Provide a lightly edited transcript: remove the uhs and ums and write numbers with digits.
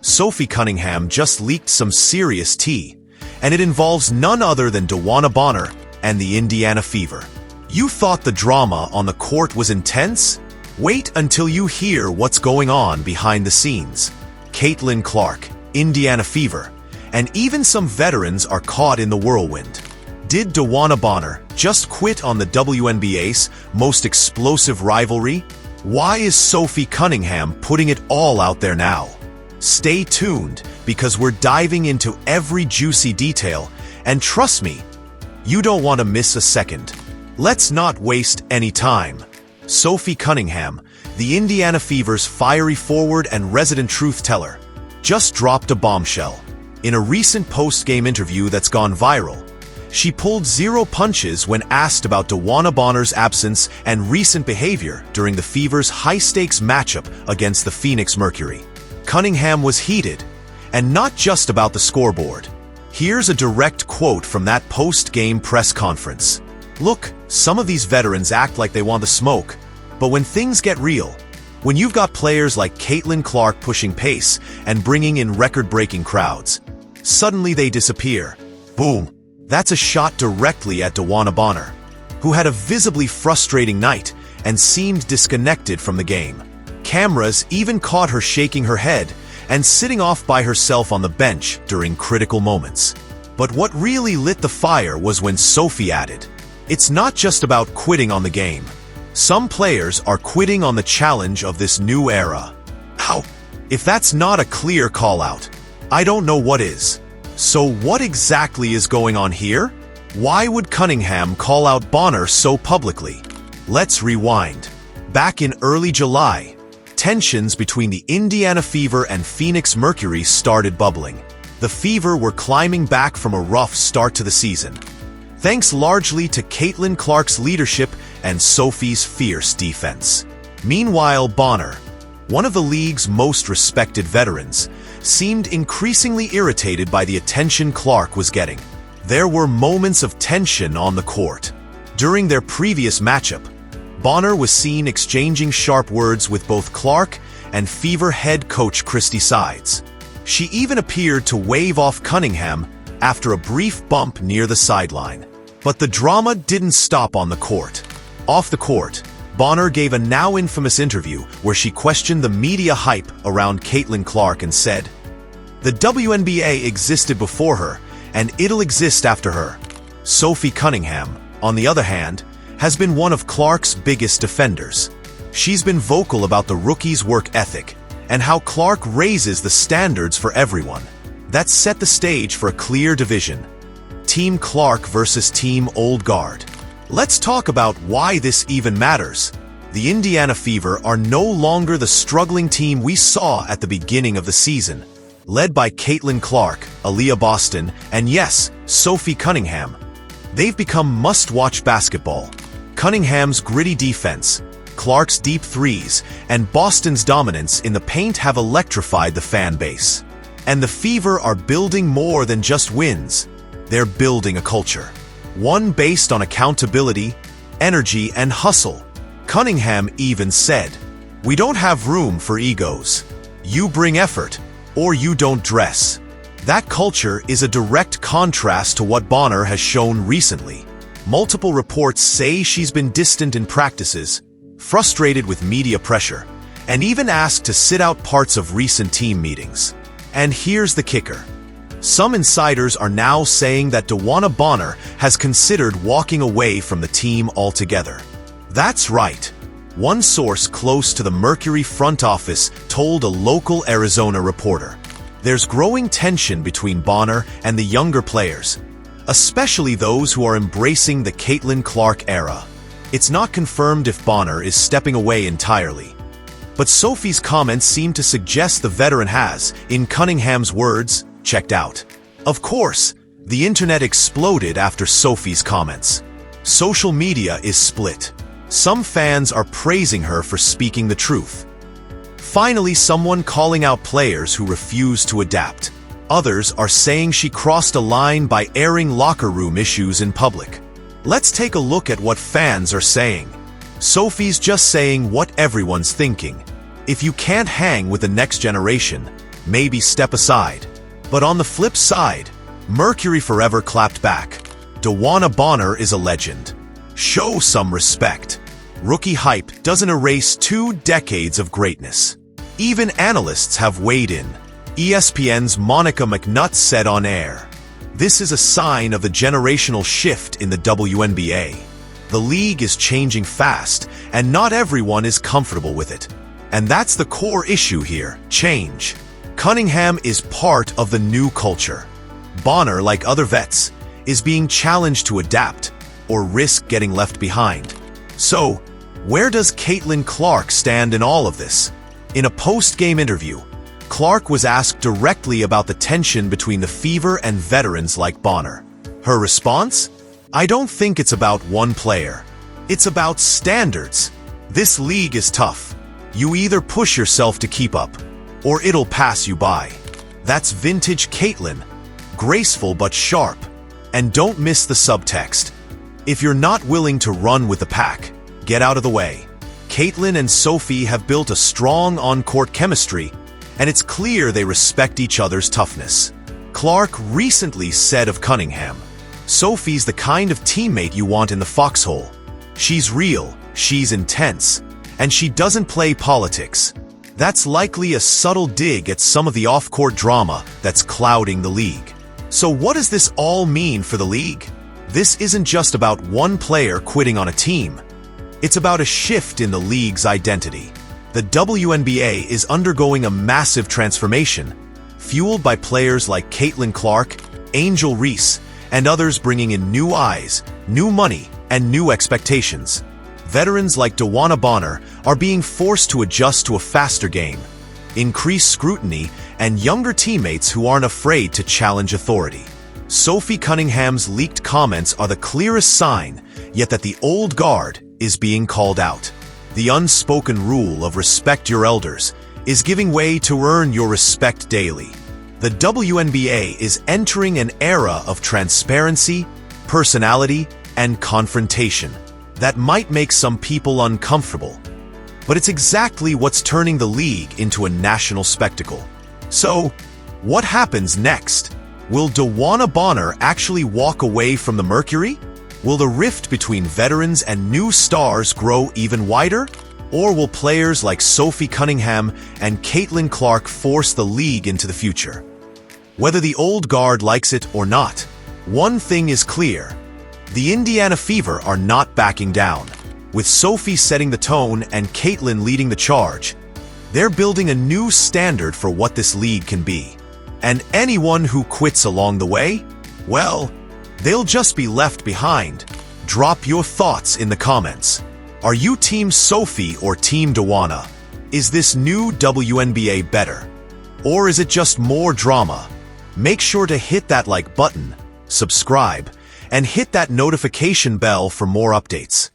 Sophie Cunningham just leaked some serious tea, and it involves none other than DeWanna Bonner and the Indiana Fever. You thought the drama on the court was intense? Wait until you hear what's going on behind the scenes. Caitlin Clark, Indiana Fever, and even some veterans are caught in the whirlwind. Did DeWanna Bonner just quit on the WNBA's most explosive rivalry? Why is Sophie Cunningham putting it all out there now? Stay tuned, because we're diving into every juicy detail, and trust me, you don't want to miss a second. Let's not waste any time. Sophie Cunningham, the Indiana Fever's fiery forward and resident truth-teller, just dropped a bombshell. In a recent post-game interview that's gone viral, she pulled zero punches when asked about DeWanna Bonner's absence and recent behavior during the Fever's high-stakes matchup against the Phoenix Mercury. Cunningham was heated, and not just about the scoreboard. Here's a direct quote from that post-game press conference. "Look, some of these veterans act like they want the smoke, but when things get real, when you've got players like Caitlin Clark pushing pace and bringing in record-breaking crowds, suddenly they disappear." Boom. That's a shot directly at DeWanna Bonner, who had a visibly frustrating night and seemed disconnected from the game. Cameras even caught her shaking her head and sitting off by herself on the bench during critical moments. But what really lit the fire was when Sophie added, "It's not just about quitting on the game. Some players are quitting on the challenge of this new era." How? If that's not a clear call-out, I don't know what is. So what exactly is going on here? Why would Cunningham call out Bonner so publicly? Let's rewind. Back in early July, tensions between the Indiana Fever and Phoenix Mercury started bubbling. The Fever were climbing back from a rough start to the season, thanks largely to Caitlin Clark's leadership and Sophie's fierce defense. Meanwhile, Bonner, one of the league's most respected veterans, seemed increasingly irritated by the attention Clark was getting. There were moments of tension on the court. During their previous matchup, Bonner was seen exchanging sharp words with both Clark and Fever head coach Christy Sides. She even appeared to wave off Cunningham after a brief bump near the sideline. But the drama didn't stop on the court. Off the court, Bonner gave a now infamous interview where she questioned the media hype around Caitlin Clark and said, "The WNBA existed before her, and it'll exist after her." Sophie Cunningham, on the other hand, has been one of Clark's biggest defenders. She's been vocal about the rookie's work ethic and how Clark raises the standards for everyone. That set the stage for a clear division: Team Clark versus Team Old Guard. Let's talk about why this even matters. The Indiana Fever are no longer the struggling team we saw at the beginning of the season. Led by Caitlin Clark, Aaliyah Boston, and yes, Sophie Cunningham, they've become must-watch basketball. Cunningham's gritty defense, Clark's deep threes, and Boston's dominance in the paint have electrified the fan base. And the Fever are building more than just wins. They're building a culture. One based on accountability, energy, and hustle. Cunningham even said, "We don't have room for egos. You bring effort, or you don't dress." That culture is a direct contrast to what Bonner has shown recently. Multiple reports say she's been distant in practices, frustrated with media pressure, and even asked to sit out parts of recent team meetings. And here's the kicker. Some insiders are now saying that DeWanna Bonner has considered walking away from the team altogether. That's right. One source close to the Mercury front office told a local Arizona reporter, "There's growing tension between Bonner and the younger players, especially those who are embracing the Caitlin Clark era." It's not confirmed if Bonner is stepping away entirely, but Sophie's comments seem to suggest the veteran has, in Cunningham's words, checked out. Of course, the internet exploded after Sophie's comments. Social media is split. Some fans are praising her for speaking the truth. Finally, someone calling out players who refuse to adapt. Others are saying she crossed a line by airing locker room issues in public. Let's take a look at what fans are saying. Sophie's just saying what everyone's thinking. If you can't hang with the next generation, maybe step aside. But on the flip side, Mercury forever clapped back. DeWanna Bonner is a legend. Show some respect. Rookie hype doesn't erase 2 decades of greatness. Even analysts have weighed in. ESPN's Monica McNutt said on air, "This is a sign of the generational shift in the WNBA. The league is changing fast, and not everyone is comfortable with it. And that's the core issue here, change." Cunningham is part of the new culture. Bonner, like other vets, is being challenged to adapt or risk getting left behind. So, where does Caitlin Clark stand in all of this? In a post-game interview, Clark was asked directly about the tension between the Fever and veterans like Bonner. Her response? "I don't think it's about one player. It's about standards. This league is tough. You either push yourself to keep up, or it'll pass you by." That's vintage Caitlin, graceful but sharp. And don't miss the subtext. If you're not willing to run with the pack, get out of the way. Caitlin and Sophie have built a strong on-court chemistry, and it's clear they respect each other's toughness. Clark recently said of Cunningham, "Sophie's the kind of teammate you want in the foxhole. She's real, she's intense, and she doesn't play politics." That's likely a subtle dig at some of the off-court drama that's clouding the league. So what does this all mean for the league? This isn't just about one player quitting on a team. It's about a shift in the league's identity. The WNBA is undergoing a massive transformation, fueled by players like Caitlin Clark, Angel Reese, and others bringing in new eyes, new money, and new expectations. Veterans like DeWanna Bonner are being forced to adjust to a faster game, increased scrutiny, and younger teammates who aren't afraid to challenge authority. Sophie Cunningham's leaked comments are the clearest sign, yet that the old guard is being called out. The unspoken rule of respect your elders is giving way to earn your respect daily. The WNBA is entering an era of transparency, personality, and confrontation that might make some people uncomfortable. But it's exactly what's turning the league into a national spectacle. So, what happens next? Will DeWanna Bonner actually walk away from the Mercury? Will the rift between veterans and new stars grow even wider? Or will players like Sophie Cunningham and Caitlin Clark force the league into the future? Whether the old guard likes it or not, one thing is clear. The Indiana Fever are not backing down. With Sophie setting the tone and Caitlin leading the charge, they're building a new standard for what this league can be. And anyone who quits along the way, well, they'll just be left behind. Drop your thoughts in the comments. Are you Team Sophie or Team DeWanna? Is this new WNBA better? Or is it just more drama? Make sure to hit that like button, subscribe, and hit that notification bell for more updates.